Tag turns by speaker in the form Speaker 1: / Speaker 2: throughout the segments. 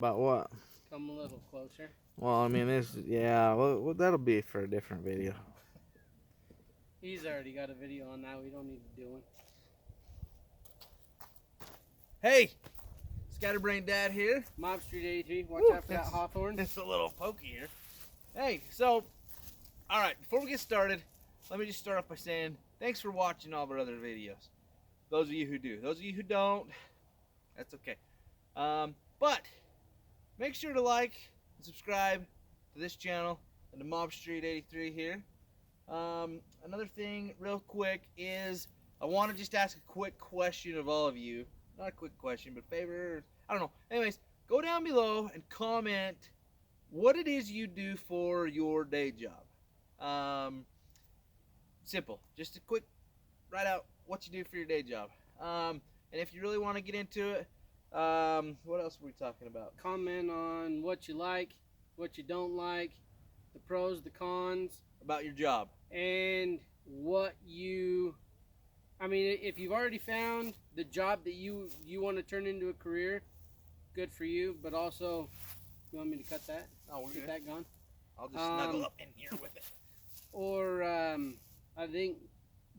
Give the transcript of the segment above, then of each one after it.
Speaker 1: About what?
Speaker 2: Come a little closer.
Speaker 1: Well, I mean, yeah, well, that'll be for a different video.
Speaker 2: He's already got a video on that. We don't need to do one.
Speaker 1: Hey, Scatterbrain Dad here.
Speaker 2: Mob Street 83. Watch
Speaker 1: Woo,
Speaker 2: out for that hawthorn.
Speaker 1: It's a little pokey here. Hey, so, all right, before we get started, let me just start off by saying thanks for watching all of our other videos. Those of you who do. Those of you who don't, that's okay. But make sure to like and subscribe to this channel and to Mob Street 83 here. Another thing real quick is I want to just ask a quick question of all of you. Not a quick question, but favor, I don't know. Anyways, go down below and comment what it is you do for your day job. Simple. Just a quick write out what you do for your day job. And if you really want to get into it, what else are we talking about?
Speaker 2: Comment on what you like, what you don't like, the pros, the cons,
Speaker 1: About your job.
Speaker 2: and what you. I mean, if you've already found the job that you want to turn into a career, good for you. But also, you want me to cut that?
Speaker 1: Oh, we're
Speaker 2: Get
Speaker 1: good.
Speaker 2: that gone.
Speaker 1: I'll just snuggle up in here with it.
Speaker 2: Or I think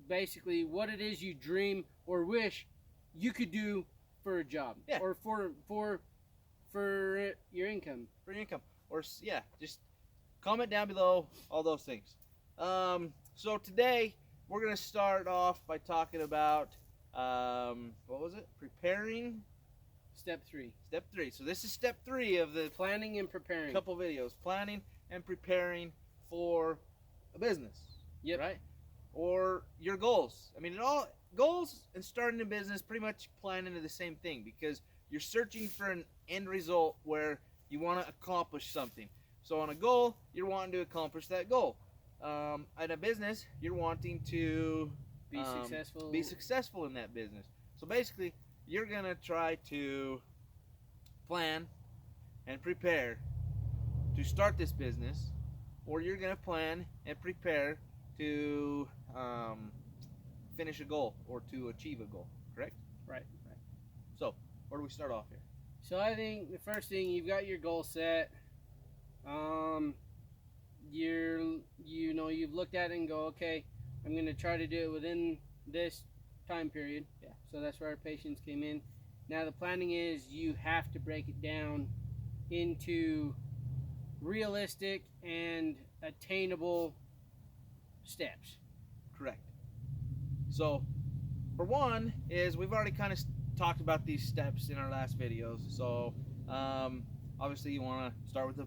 Speaker 2: basically what it is you dream or wish you could do for a job,
Speaker 1: Yeah.
Speaker 2: or for your income.
Speaker 1: For your income. Or, yeah, just comment down below all those things. So today, we're going to start off by talking about, what was it? Preparing.
Speaker 2: Step 3:
Speaker 1: Step 3. So this is step 3 of the
Speaker 2: planning and preparing.
Speaker 1: couple videos. Planning and preparing for a business.
Speaker 2: Yep.
Speaker 1: Right? Or your goals. I mean, goals and starting a business pretty much plan into the same thing, because you're searching for an end result where you want to accomplish something. So on a goal, you're wanting to accomplish that goal. At a business, you're wanting to
Speaker 2: Be successful.
Speaker 1: be successful in that business. So basically, you're gonna try to plan and prepare to start this business, or you're gonna plan and prepare to finish a goal or to achieve a goal. Correct?
Speaker 2: Right.
Speaker 1: So, where do we start off here?
Speaker 2: So I think the first thing, you've got your goal set. You've looked at it and go, okay, I'm gonna try to do it within this time period.
Speaker 1: Yeah.
Speaker 2: So that's where our patience came in. Now the planning is you have to break it down into realistic and attainable steps.
Speaker 1: Correct. So, for one, is we've already kind of talked about these steps in our last videos. So, obviously, you want to start with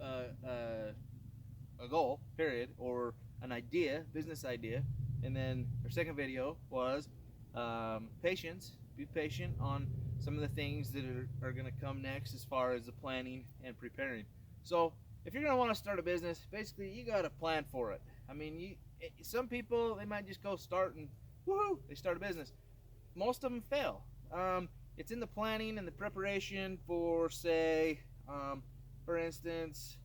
Speaker 1: a goal, period, or an idea, business idea, and then our second video was patience. Be patient on some of the things that are going to come next as far as the planning and preparing. So, if you're going to want to start a business, basically, you got to plan for it. I mean, some people, they might just go start and woohoo, they start a business. Most of them fail. It's in the planning and the preparation for, say, for instance,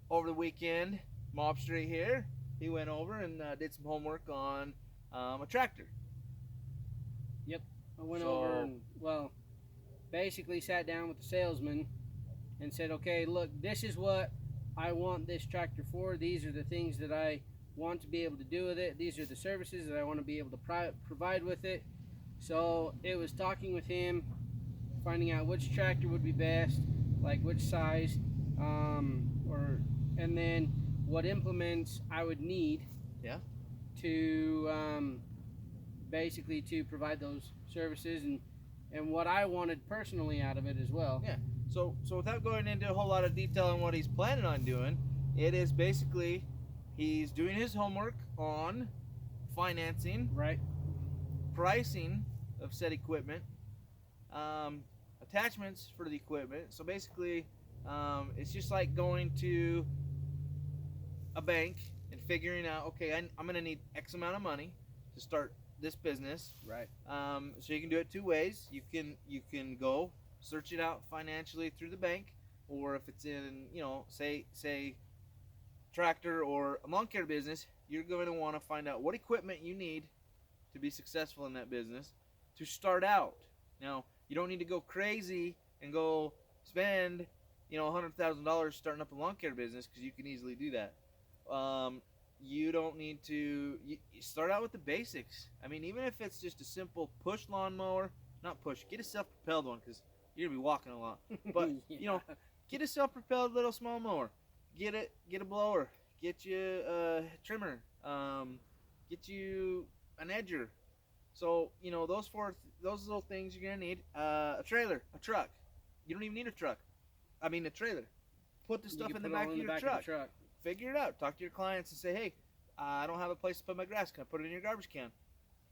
Speaker 1: over the weekend, Mob Street here, he went over and did some homework on a tractor.
Speaker 2: Yep. I went over and, well, basically sat down with the salesman and said, okay, look, this is what I want this tractor for. These are the things that I want to be able to do with it. These are the services that I want to be able to provide with it. So it was talking with him, finding out which tractor would be best, like which size, and then what implements I would need.
Speaker 1: Yeah.
Speaker 2: To basically to provide those services, and what I wanted personally out of it as well.
Speaker 1: Yeah. So without going into a whole lot of detail on what he's planning on doing, it is basically he's doing his homework on financing,
Speaker 2: Right.
Speaker 1: pricing of said equipment, attachments for the equipment. So basically, it's just like going to a bank and figuring out, okay, I'm going to need X amount of money to start this business.
Speaker 2: Right.
Speaker 1: So you can do it two ways. You can go search it out financially through the bank, or if it's in, say tractor or a lawn care business, you're going to want to find out what equipment you need to be successful in that business to start out. Now, you don't need to go crazy and go spend, $100,000 starting up a lawn care business because you can easily do that. You don't need to. You start out with the basics. I mean, even if it's just a simple push lawnmower, not push, get a self-propelled one because you're gonna be walking a lot. But
Speaker 2: Yeah.
Speaker 1: get a self-propelled little small mower. Get a blower. Get you a trimmer. Get you an edger. So those little things you're gonna need. A trailer, a truck. You don't even need a truck. I mean a trailer. Put the
Speaker 2: You
Speaker 1: stuff
Speaker 2: can
Speaker 1: in the
Speaker 2: put it
Speaker 1: back
Speaker 2: all
Speaker 1: of
Speaker 2: in the
Speaker 1: your
Speaker 2: back of the
Speaker 1: truck.
Speaker 2: truck.
Speaker 1: Figure it out. Talk to your clients and say, hey, I don't have a place to put my grass. Can I put it in your garbage can?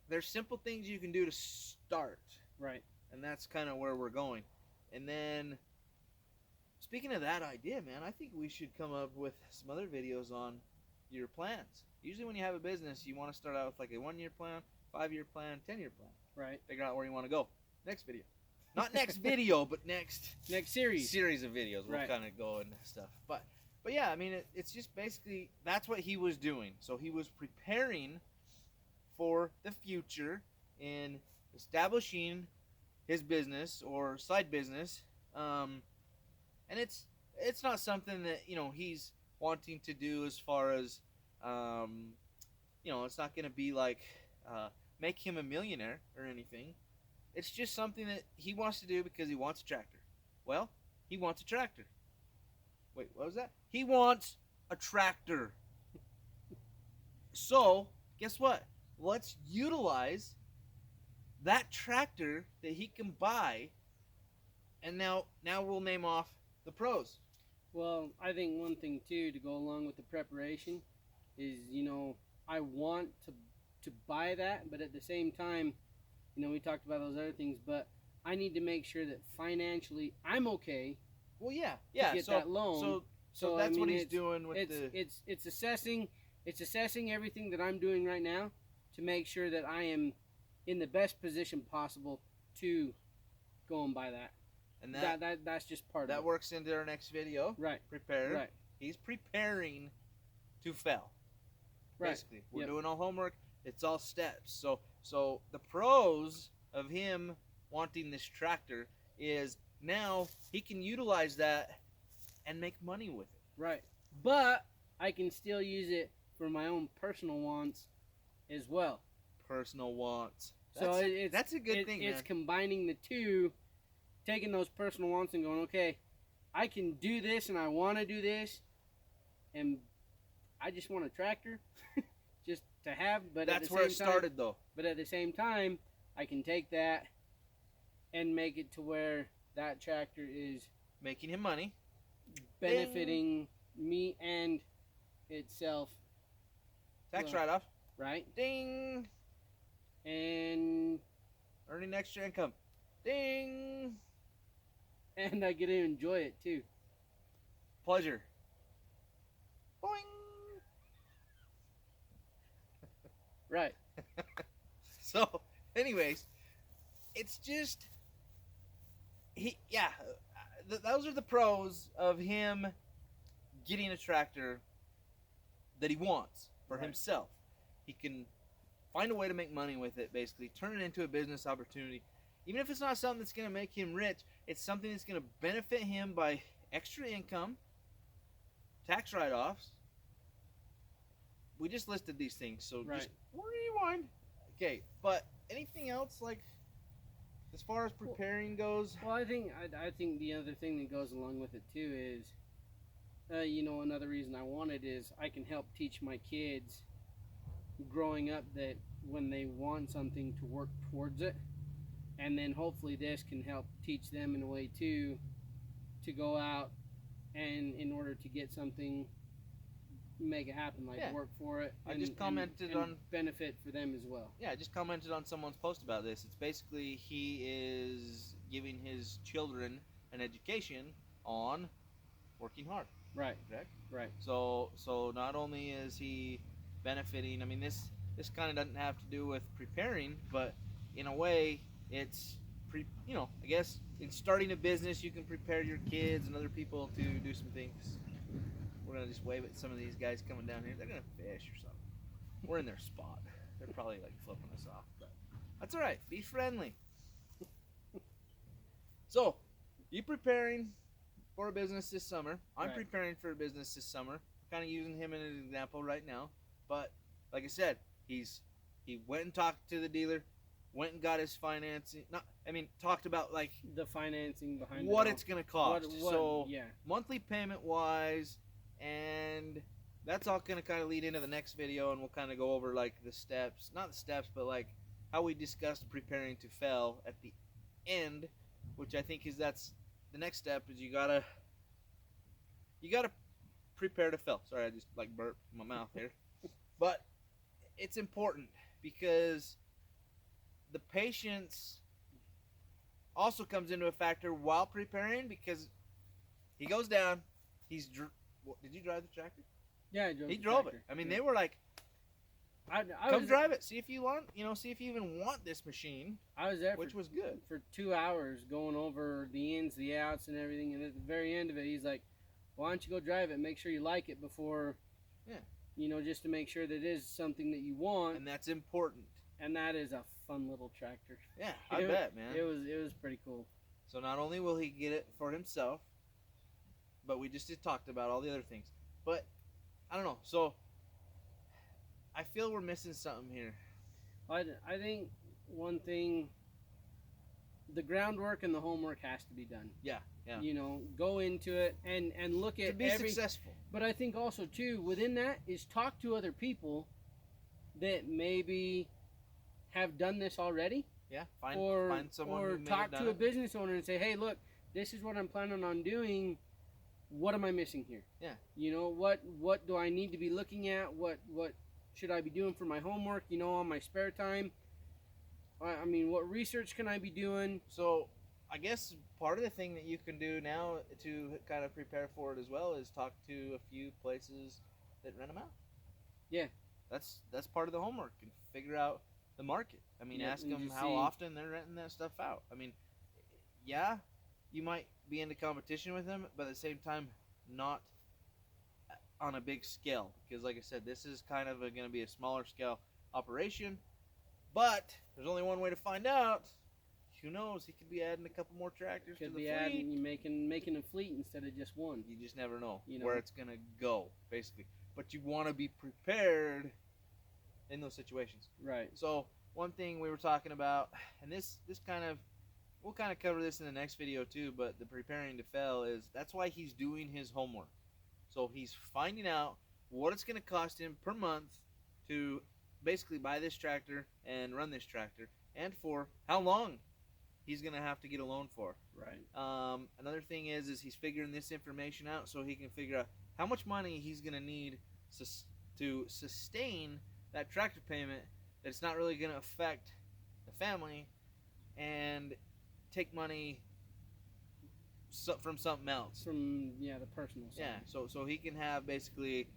Speaker 1: There's simple things you can do to start.
Speaker 2: Right.
Speaker 1: And that's kind of where we're going. And then, speaking of that idea, man, I think we should come up with some other videos on your plans. Usually when you have a business, you want to start out with like a 1-year plan, 5-year plan, 10-year plan.
Speaker 2: Right.
Speaker 1: Figure out where you want to go. Next video. Not next video, but next
Speaker 2: series
Speaker 1: of videos. We'll
Speaker 2: Right.
Speaker 1: kind of go into stuff. But yeah, I mean, it's just basically that's what he was doing. So he was preparing for the future in establishing his business or side business, and it's not something that he's wanting to do as far as it's not going to be like make him a millionaire or anything. It's just something that he wants to do because he wants a tractor. Well, he wants a tractor. Wait, what was that? He wants a tractor. So, guess what? Let's utilize that tractor that he can buy, and now we'll name off the pros.
Speaker 2: Well, I think one thing too to go along with the preparation is I want to buy that, but at the same time, we talked about those other things, but I need to make sure that financially I'm okay.
Speaker 1: Well, yeah.
Speaker 2: To get that loan.
Speaker 1: So that's what he's doing with
Speaker 2: it's assessing everything that I'm doing right now to make sure that I am in the best position possible to go and buy that.
Speaker 1: And
Speaker 2: that's just part of it.
Speaker 1: That works into our next video.
Speaker 2: Right.
Speaker 1: Prepare.
Speaker 2: Right.
Speaker 1: He's preparing to fail.
Speaker 2: Right.
Speaker 1: Basically, we're doing all homework. It's all steps. So the pros of him wanting this tractor is now he can utilize that and make money with it.
Speaker 2: Right. But I can still use it for my own personal wants as well.
Speaker 1: Personal wants.
Speaker 2: That's
Speaker 1: a good thing,
Speaker 2: It's
Speaker 1: man.
Speaker 2: combining the two, taking those personal wants and going, okay, I can do this and I want to do this, and I just want a tractor just to have. But
Speaker 1: that's where it started, though.
Speaker 2: But at the same time, I can take that and make it to where that tractor is
Speaker 1: making him money,
Speaker 2: benefiting me and itself.
Speaker 1: Tax write-off.
Speaker 2: Right.
Speaker 1: Ding.
Speaker 2: And
Speaker 1: earning extra income. Ding.
Speaker 2: And I get to enjoy it too.
Speaker 1: Pleasure. Boing.
Speaker 2: Right.
Speaker 1: So, anyways, it's just those are the pros of him getting a tractor that he wants for himself. He can find a way to make money with it, basically turn it into a business opportunity. Even if it's not something that's going to make him rich, it's something that's going to benefit him by extra income, tax write-offs. We just listed these things, so just rewind. Okay, but anything else, like, as far as preparing goes?
Speaker 2: Well, I think the other thing that goes along with it too is, another reason I want it is I can help teach my kids growing up that when they want something to work towards it, and then hopefully this can help teach them in a way too to go out and in order to get something, make it happen, work for it.
Speaker 1: I just commented on
Speaker 2: benefit for them as well.
Speaker 1: Yeah, I just commented on someone's post about this. It's basically he is giving his children an education on working hard.
Speaker 2: Right.
Speaker 1: Correct?
Speaker 2: Right.
Speaker 1: So not only is he benefiting, I mean this kind of doesn't have to do with preparing, but in a way it's I guess in starting a business you can prepare your kids and other people to do some things. We're gonna just wave at some of these guys coming down here. They're gonna fish or something. We're in their spot. They're probably like flipping us off, but that's all right. Be friendly. So you preparing for a business this summer. I'm
Speaker 2: Right.
Speaker 1: preparing for a business this summer. Kind of using him as an example right now. But like I said, he went and talked to the dealer, went and got his financing. Talked about like
Speaker 2: The financing behind
Speaker 1: what
Speaker 2: it all.
Speaker 1: it's gonna cost.
Speaker 2: What,
Speaker 1: So
Speaker 2: yeah.
Speaker 1: monthly payment wise, and that's all gonna kind of lead into the next video, and we'll kind of go over like the steps, not the steps, but like how we discussed preparing to fail at the end, which I think that's the next step is you gotta prepare to fail. Sorry, I just like burped in my mouth here, but it's important because the patience also comes into a factor while preparing because he goes down. Did you drive the tractor?
Speaker 2: Yeah, I drove
Speaker 1: He
Speaker 2: the
Speaker 1: drove
Speaker 2: tractor.
Speaker 1: it. I mean,
Speaker 2: Yeah.
Speaker 1: they were like,
Speaker 2: I
Speaker 1: "Come
Speaker 2: was,
Speaker 1: drive it. See if you want. See if you even want this machine,"
Speaker 2: I was there
Speaker 1: which was good.
Speaker 2: for 2 hours going over the ins, the outs, and everything. And at the very end of it, he's like, "Why don't you go drive it? Make sure you like it before, just to make sure that it is something that you want."
Speaker 1: And that's important.
Speaker 2: And that is a fun little tractor.
Speaker 1: Yeah, I bet, man.
Speaker 2: It was pretty cool.
Speaker 1: So not only will he get it for himself, but we just talked about all the other things. But I don't know. So I feel we're missing something here.
Speaker 2: I think one thing, the groundwork and the homework has to be done.
Speaker 1: Yeah.
Speaker 2: Go into it and look at
Speaker 1: To be successful.
Speaker 2: But I think also too within that is talk to other people that maybe have done this already.
Speaker 1: Yeah. Find someone
Speaker 2: or
Speaker 1: who may
Speaker 2: talk
Speaker 1: have done
Speaker 2: to a
Speaker 1: it.
Speaker 2: business owner and say, "Hey, look, this is what I'm planning on doing. What am I missing here?
Speaker 1: Yeah.
Speaker 2: What do I need to be looking at? What should I be doing for my homework? On my spare time? I mean, what research can I be doing?"
Speaker 1: So I guess part of the thing that you can do now to kind of prepare for it as well is talk to a few places that rent them out.
Speaker 2: Yeah.
Speaker 1: That's part of the homework and figure out the market. I mean,
Speaker 2: Yep,
Speaker 1: ask
Speaker 2: and
Speaker 1: them
Speaker 2: just
Speaker 1: how
Speaker 2: see-
Speaker 1: often they're renting that stuff out. I mean, yeah, you might be into competition with them, but at the same time, not on a big scale. Because, like I said, this is kind of going to be a smaller scale operation. But there's only one way to find out. Who knows? He could be adding a couple more tractors to
Speaker 2: Could
Speaker 1: the
Speaker 2: be
Speaker 1: fleet.
Speaker 2: adding, you making a fleet instead of just one.
Speaker 1: You just never know,
Speaker 2: You know.
Speaker 1: where it's going to go, basically. But you want to be prepared in those situations.
Speaker 2: Right.
Speaker 1: So one thing we were talking about, and this kind of, we'll kind of cover this in the next video too, but the preparing to fail is, that's why he's doing his homework. So he's finding out what it's going to cost him per month to basically buy this tractor and run this tractor, and for how long he's going to have to get a loan for.
Speaker 2: Right.
Speaker 1: Another thing is he's figuring this information out so he can figure out how much money he's going to need to sustain that tractor payment that's not really going to affect the family and take money from something else.
Speaker 2: From the personal side.
Speaker 1: Yeah, so he can have basically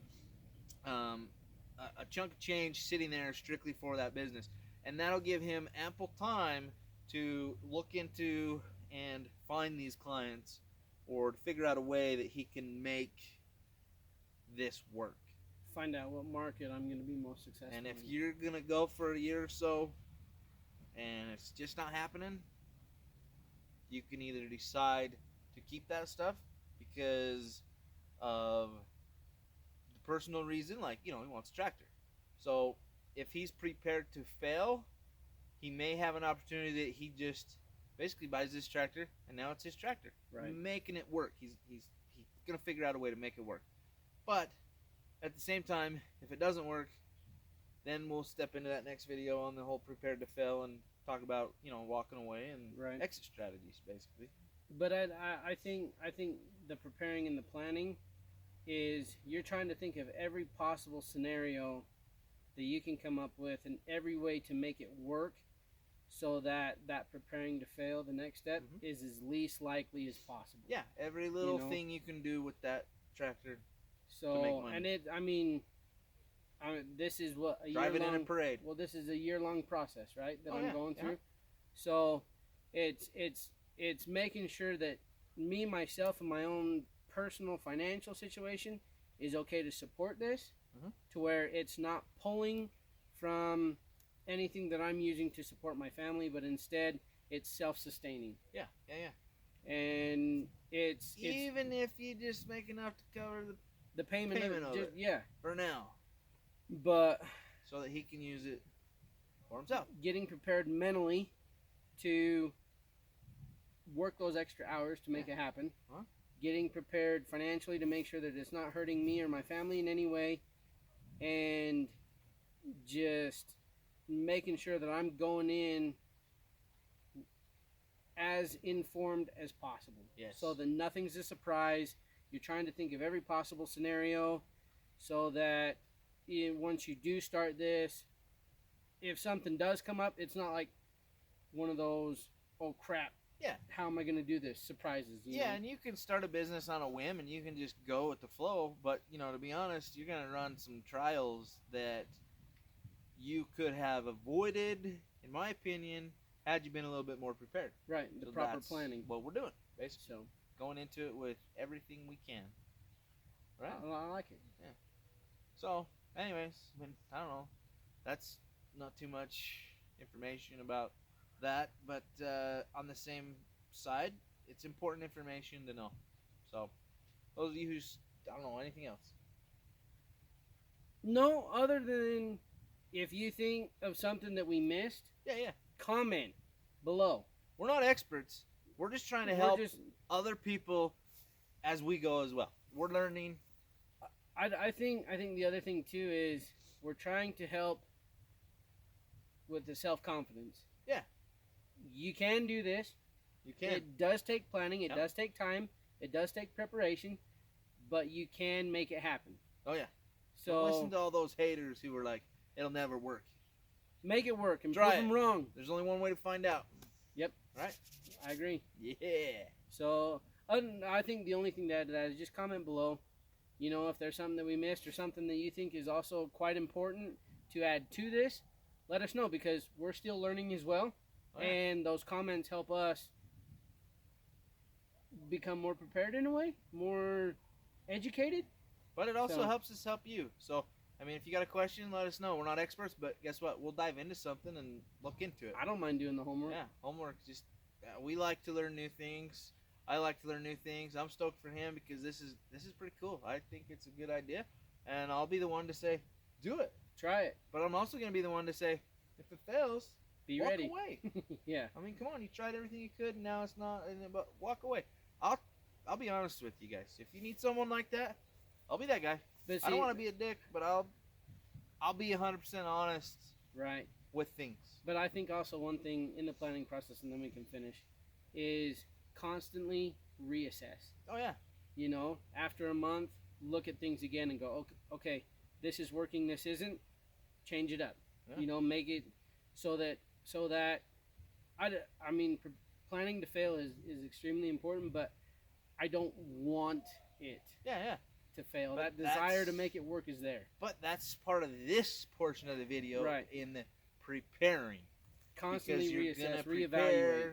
Speaker 1: a chunk of change sitting there strictly for that business, and that'll give him ample time to look into and find these clients, or to figure out a way that he can make this work.
Speaker 2: Find out what market I'm going to be most successful
Speaker 1: And if
Speaker 2: in.
Speaker 1: you're gonna go for a year or so and it's just not happening, you can either decide to keep that stuff because of the personal reason, like, he wants a tractor. So if he's prepared to fail, he may have an opportunity that he just basically buys this tractor and now it's his tractor.
Speaker 2: Right.
Speaker 1: Making it work. He's gonna figure out a way to make it work. But at the same time, if it doesn't work, then we'll step into that next video on the whole prepared to fail and talk about, walking away and
Speaker 2: Right.
Speaker 1: exit strategies, basically.
Speaker 2: But I think the preparing and the planning is you're trying to think of every possible scenario that you can come up with and every way to make it work so that preparing to fail, the next step, is as least likely as possible.
Speaker 1: Yeah, every little thing you can do with that tractor
Speaker 2: So,
Speaker 1: to make money.
Speaker 2: and this is what a
Speaker 1: Drive it
Speaker 2: year-long
Speaker 1: in a parade.
Speaker 2: Well, this is a year-long process, right? That
Speaker 1: Oh,
Speaker 2: I'm
Speaker 1: yeah,
Speaker 2: going
Speaker 1: yeah.
Speaker 2: through. So, it's making sure that me, myself, and my own personal financial situation is okay to support this, to where it's not pulling from anything that I'm using to support my family, but instead it's self-sustaining.
Speaker 1: Yeah.
Speaker 2: and it's
Speaker 1: even if you just make enough to cover
Speaker 2: the payment
Speaker 1: of it.
Speaker 2: Yeah,
Speaker 1: for now,
Speaker 2: but
Speaker 1: so that he can use it for himself.
Speaker 2: Getting prepared mentally to work those extra hours to make it happen.
Speaker 1: Huh?
Speaker 2: Getting prepared financially to make sure that it's not hurting me or my family in any way, and just making sure that I'm going in as informed as possible.
Speaker 1: Yes.
Speaker 2: So that nothing's a surprise. You're trying to think of every possible scenario so that once you do start this, if something does come up, it's not like one of those, oh crap,
Speaker 1: yeah,
Speaker 2: how am I going to do this? Surprises.
Speaker 1: Yeah, and you can start a business on a whim and you can just go with the flow. But, to be honest, you're going to run some trials that you could have avoided, in my opinion, had you been a little bit more prepared.
Speaker 2: Right, the proper planning.
Speaker 1: What we're doing, basically.
Speaker 2: So,
Speaker 1: going into it with everything we can. Right?
Speaker 2: I like it.
Speaker 1: Yeah. So, anyways, I don't know. That's not too much information about that, but on the same side, it's important information to know. So, those of you who, I don't know, anything else?
Speaker 2: No, other than if you think of something that we missed,
Speaker 1: yeah,
Speaker 2: comment below.
Speaker 1: We're not experts. We're just trying to help other people as we go as well. We're learning.
Speaker 2: I think the other thing too is we're trying to help with the self-confidence.
Speaker 1: Yeah.
Speaker 2: You can do this.
Speaker 1: You can.
Speaker 2: It does take planning. It does take time. It does take preparation, but you can make it happen.
Speaker 1: Oh yeah.
Speaker 2: So
Speaker 1: don't listen to all those haters who were like, it'll never work.
Speaker 2: Make it work and
Speaker 1: prove
Speaker 2: them wrong.
Speaker 1: There's only one way to find out.
Speaker 2: Yep.
Speaker 1: Right?
Speaker 2: I agree.
Speaker 1: Yeah.
Speaker 2: So I think the only thing to add to that is just comment below. If there's something that we missed or something that you think is also quite important to add to this, let us know, because we're still learning as well. Oh, yeah. And those comments help us become more prepared in a way, more educated.
Speaker 1: But it also helps us help you. So, if you got a question, let us know. We're not experts, but guess what? We'll dive into something and look into it.
Speaker 2: I don't mind doing the homework.
Speaker 1: Yeah, homework. We like to learn new things. I like to learn new things. I'm stoked for him because this is pretty cool. I think it's a good idea, and I'll be the one to say, do it,
Speaker 2: try it.
Speaker 1: But I'm also going to be the one to say, if it fails,
Speaker 2: be
Speaker 1: walk
Speaker 2: ready.
Speaker 1: away.
Speaker 2: Yeah.
Speaker 1: Come on, you tried everything you could, and now it's not. But walk away. I'll be honest with you guys. If you need someone like that, I'll be that guy. See, I don't want to be a dick, but I'll be 100% honest.
Speaker 2: Right.
Speaker 1: With things.
Speaker 2: But I think also one thing in the planning process, and then we can finish, is constantly reassess.
Speaker 1: Oh yeah.
Speaker 2: After a month, look at things again and go, okay, this is working, this isn't. Change it up. Yeah. Make it so that planning to fail is extremely important, but I don't want it.
Speaker 1: Yeah.
Speaker 2: To fail. But that desire to make it work is there.
Speaker 1: But that's part of this portion of the video,
Speaker 2: right?
Speaker 1: In the preparing.
Speaker 2: Constantly reassess, reevaluate.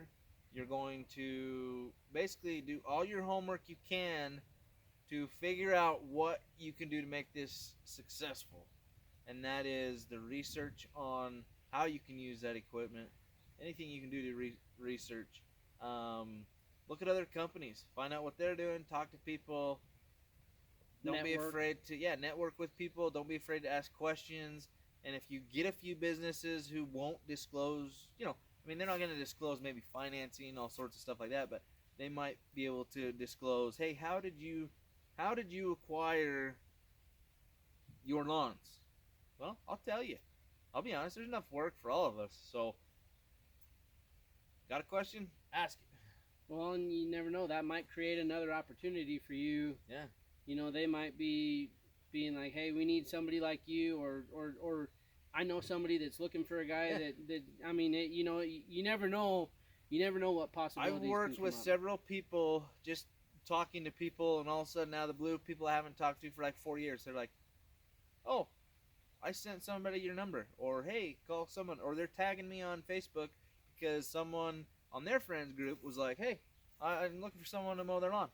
Speaker 1: You're going to basically do all your homework you can to figure out what you can do to make this successful. And that is the research on how you can use that equipment. Anything you can do to research. Look at other companies. Find out what they're doing. Talk to people. Don't be afraid to network with people. Don't be afraid to ask questions. And if you get a few businesses who won't disclose, they're not going to disclose maybe financing, all sorts of stuff like that, but they might be able to disclose, hey, how did you acquire your lawns? Well, I'll tell you. I'll be honest, there's enough work for all of us. So, got a question? Ask it.
Speaker 2: Well, and you never know. That might create another opportunity for you.
Speaker 1: Yeah.
Speaker 2: They might be being like, hey, we need somebody like you, or I know somebody that's looking for a guy you never know. You never know what possibilities.
Speaker 1: I've worked with several people, just talking to people, and all of a sudden, out of the blue, people I haven't talked to for like 4 years, they're like, oh, I sent somebody your number, or hey, call someone, or they're tagging me on Facebook because someone on their friends group was like, hey, I'm looking for someone to mow their lawn.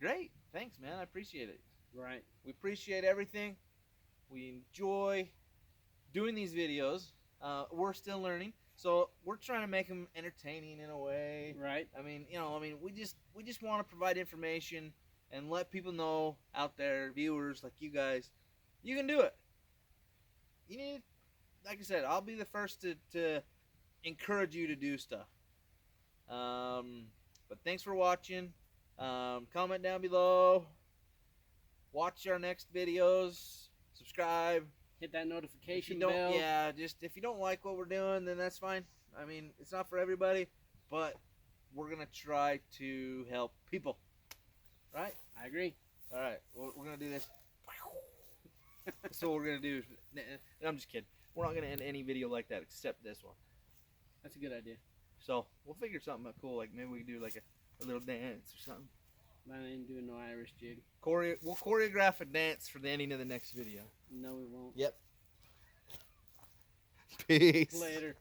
Speaker 1: Great, thanks, man, I appreciate it.
Speaker 2: Right.
Speaker 1: We appreciate everything. We enjoy doing these videos. We're still learning. So we're trying to make them entertaining in a way.
Speaker 2: Right.
Speaker 1: I mean, we just want to provide information and let people know out there, viewers like you guys, you can do it. You need, like I said, I'll be the first to encourage you to do stuff. But thanks for watching. Comment down below. Watch our next videos. Subscribe.
Speaker 2: Hit that notification
Speaker 1: If you don't,
Speaker 2: bell.
Speaker 1: yeah, just if you don't like what we're doing, then that's fine. I mean, it's not for everybody, but we're gonna try to help people. Right?
Speaker 2: I agree.
Speaker 1: All right. Well, we're gonna do this. That's what we're gonna do. I'm just kidding. We're not gonna end any video like that except this one.
Speaker 2: That's a good idea.
Speaker 1: So we'll figure something out cool. Like maybe we can do like a little dance or something.
Speaker 2: I ain't doing no Irish jig.
Speaker 1: We'll choreograph a dance for the ending of the next video.
Speaker 2: No, we won't.
Speaker 1: Yep. Peace.
Speaker 2: Later.